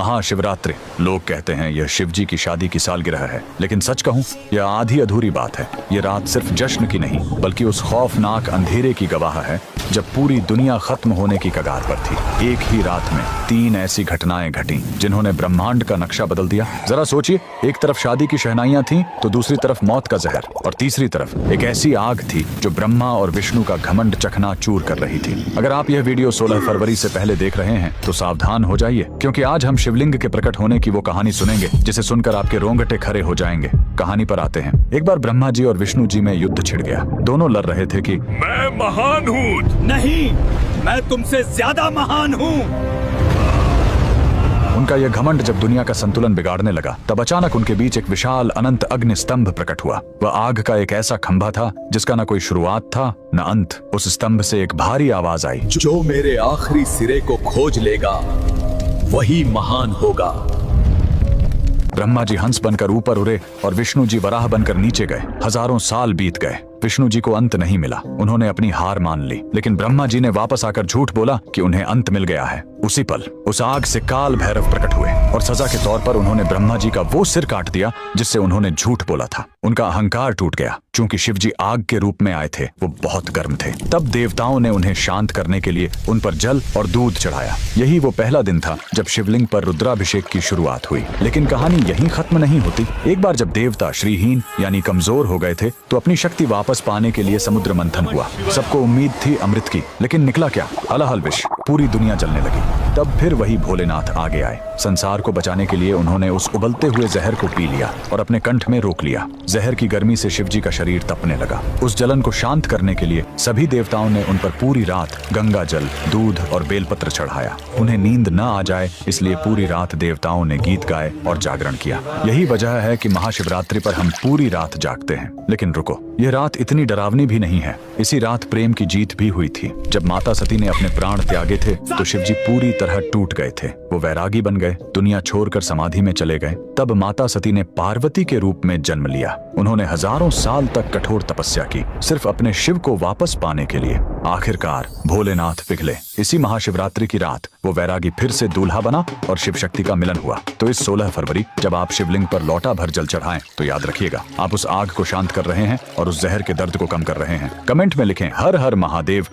महाशिवरात्रि। लोग कहते हैं यह शिव जी की शादी की सालगिरह है, लेकिन सच कहूं यह आधी अधूरी बात है। ये रात सिर्फ जश्न की नहीं बल्कि उस खौफनाक अंधेरे की गवाह है जब पूरी दुनिया खत्म होने की कगार पर थी। एक ही रात में 3 ऐसी घटनाएं घटी जिन्होंने ब्रह्मांड का नक्शा बदल दिया। जरा सोचिए, एक तरफ शादी की शहनाइयां थीं, तो दूसरी तरफ मौत का जहर, और तीसरी तरफ एक ऐसी आग थी जो ब्रह्मा और विष्णु का घमंड चकनाचूर कर रही थी। अगर आप यह वीडियो 16 फरवरी से पहले देख रहे हैं तो सावधान हो जाइए, क्योंकि आज हम शिवलिंग के प्रकट होने की वो कहानी सुनेंगे जिसे सुनकर आपके रोंगटे खड़े हो जाएंगे। कहानी पर आते हैं। एक बार ब्रह्मा जी और विष्णु जी में युद्ध छिड़ गया। दोनों लड़ रहे थे कि मैं महान हूँ। नहीं, मैं तुमसे ज्यादा महान हूँ। उनका यह घमंड जब दुनिया का संतुलन बिगाड़ने लगा, तब अचानक उनके बीच एक विशाल अनंत अग्नि स्तंभ प्रकट हुआ। वह आग का एक ऐसा खंभा था जिसका न कोई शुरुआत था न अंत। उस स्तंभ से एक भारी आवाज आई, जो मेरे आखिरी सिरे को खोज लेगा वही महान होगा। ब्रह्मा जी हंस बनकर ऊपर उड़े और विष्णु जी वराह बनकर नीचे गए। हजारों साल बीत गए, विष्णु जी को अंत नहीं मिला। उन्होंने अपनी हार मान ली, लेकिन ब्रह्मा जी ने वापस आकर झूठ बोला कि उन्हें अंत मिल गया है। उसी पल उस आग से काल भैरव प्रकट हुए और सजा के तौर पर उन्होंने ब्रह्मा जी का वो सिर काट दिया जिससे उन्होंने झूठ बोला था। उनका अहंकार टूट गया। चूंकि शिव जी आग के रूप में आए थे, वो बहुत गर्म थे। तब देवताओं ने उन्हें शांत करने के लिए उन पर जल और दूध चढ़ाया। यही वो पहला दिन था जब शिवलिंग पर रुद्राभिषेक की शुरुआत हुई। लेकिन कहानी यहीं खत्म नहीं होती। एक बार जब देवता श्रीहीन यानी कमजोर हो गए थे, तो अपनी शक्ति वापस पाने के लिए समुद्र मंथन हुआ। सबको उम्मीद थी अमृत की, लेकिन निकला क्या? हलाहल विष। पूरी दुनिया जलने लगी। तब फिर वही भोलेनाथ आगे आए। संसार को बचाने के लिए उन्होंने उस उबलते हुए जहर को पी लिया और अपने कंठ में रोक लिया। जहर की गर्मी से शिव जी का शरीर तपने लगा। उस जलन को शांत करने के लिए सभी देवताओं ने उन पर पूरी रात गंगा जल, दूध और बेलपत्र चढ़ाया। उन्हें नींद न आ जाए इसलिए पूरी रात देवताओं ने गीत गाए और जागरण किया। यही वजह है कि महाशिवरात्रि पर हम पूरी रात जागते हैं। लेकिन रुको, यह रात इतनी डरावनी भी नहीं है। इसी रात प्रेम की जीत भी हुई थी। जब माता सती ने अपने प्राण त्यागे थे तो शिव जी पूरी तरह टूट गए थे। वो वैरागी बन गए, दुनिया छोड़कर समाधि में चले गए। तब माता सती ने पार्वती के रूप में जन्म लिया। उन्होंने हजारों साल तक कठोर तपस्या की, सिर्फ अपने शिव को वापस पाने के लिए। आखिरकार भोलेनाथ पिघले। इसी महाशिवरात्रि की रात वो वैरागी फिर से दूल्हा बना और शिव शक्ति का मिलन हुआ। तो इस 16 फरवरी जब आप शिवलिंग पर लौटा भर जल चढ़ाएं, तो याद रखिएगा, आप उस आग को शांत कर रहे हैं और उस जहर के दर्द को कम कर रहे हैं। कमेंट में लिखें हर हर महादेव